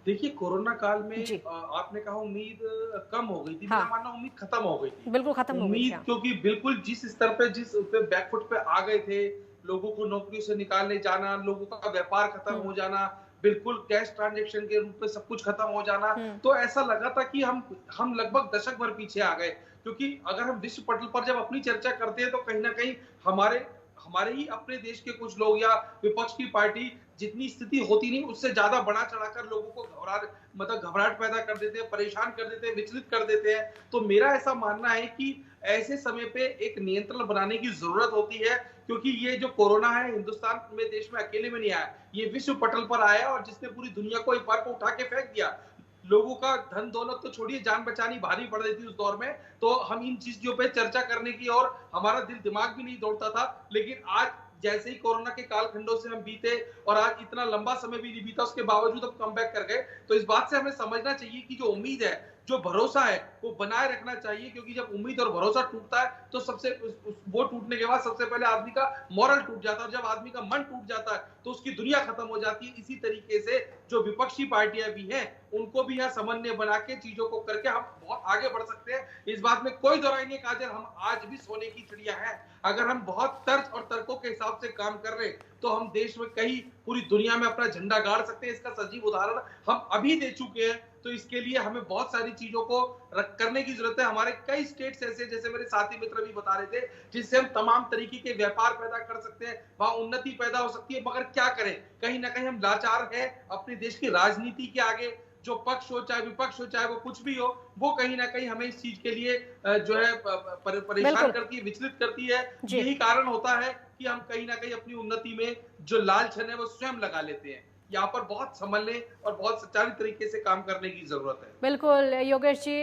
देखिए, कोरोना काल में जी। आपने कहा उम्मीद कम हो गई थी, मेरा हाँ, मानना उम्मीद खत्म हो गई थी। बिल्कुल खत्म हो गई थी। उम्मीद हाँ। क्योंकि बिल्कुल जिस स्तर पे जिस पे बैकफुट पे आ गए थे, लोगों को नौकरियों से निकालने जाना, लोगों का व्यापार खत्म हुँ, हो जाना, बिल्कुल कैश ट्रांज़ैक्शन के रूप में सब कुछ खत्म हो जाना, हुँ। तो ऐसा लगा था कि हम लगभग दशक भर पीछे आ गए। क्योंकि अगर हम विश्व पटल पर जब अपनी चर्चा करते हैं, तो कहीं न कहीं हमारे हमारे ही अपने देश के कुछ लोग या विपक्ष की पार्टी जितनी स्थिति होती नहीं, उससे ज़्यादा बढ़ा-चढ़ाकर लोगों को घबराहट पैदा कर देते हैं, परेशान कर देते हैं, विचलित कर देते हैं। तो मेरा ऐसा मानना है कि ऐसे समय पे एक नियंत्रण बनाने की ज़रूरत होती है, क्योंकि ये जो कोरोना है हिंदुस्तान में देश में अकेले में नहीं आया, ये विश्व पटल पर आया और जिसने पूरी दुनिया को एक बार को उठा के फेंक दिया। लोगों का धन दौलत तो छोड़िए, जान बचानी भारी पड़ रही थी उस दौर में, तो हम इन चीज़ों पे चर्चा करने की और हमारा दिल दिमाग भी नहीं दौड़ता था। लेकिन आज जैसे ही कोरोना के कालखंडों से हम बीते और आज इतना लंबा समय भी नहीं बीता, उसके बावजूद हम कमबैक कर गए। तो इस बात से हमें समझना चाहिए कि जो उम्मीद है, जो भरोसा है, वो बनाए रखना चाहिए, क्योंकि जब उम्मीद और भरोसा टूटता है, तो सबसे वो टूटने के बाद सबसे पहले आदमी का मोरल टूट जाता है और जब आदमी का मन टूट जाता है, तो उसकी दुनिया खत्म हो जाती है। इसी तरीके से जो विपक्षी पार्टियां भी हैं, उनको भी यहाँ समन्वय बना के चीजों को करके हम बहुत आगे बढ़ सकते हैं। इस बात में कोई दो राय नहीं, काजल, हम आज भी सोने की चिड़िया हैं। अगर हम बहुत तर्क और तर्कों के हिसाब से काम कर रहे हैं, तो हम देश में कहीं पूरी दुनिया में अपना झंडा गाड़ सकते हैं। इसका सजीव उदाहरण हम अभी दे चुके हैं। तो इसके लिए हमें बहुत सारी चीजों को करने की जरूरत है। हमारे कई स्टेट्स ऐसे, जैसे मेरे साथी मित्र भी बता रहे थे, जिससे हम तमाम तरीके के व्यापार पैदा कर सकते हैं, वहां उन्नति पैदा हो सकती है। मगर क्या करें, कहीं ना कहीं हम लाचार हैं अपने देश की राजनीति के आगे। जो पक्ष हो चाहे विपक्ष हो, चाहे वो कुछ भी हो, वो कहीं ना कहीं हमें इस चीज के लिए जो है परेशान बिल्कुल। करती है, विचलित करती है। जी। यही कारण होता है कि हम कहीं ना कहीं अपनी उन्नति में जो लाल छन है वो स्वयं लगा लेते हैं। यहाँ पर बहुत संभलने और बहुत सच्चाई तरीके से काम करने की जरूरत है। बिल्कुल, योगेश जी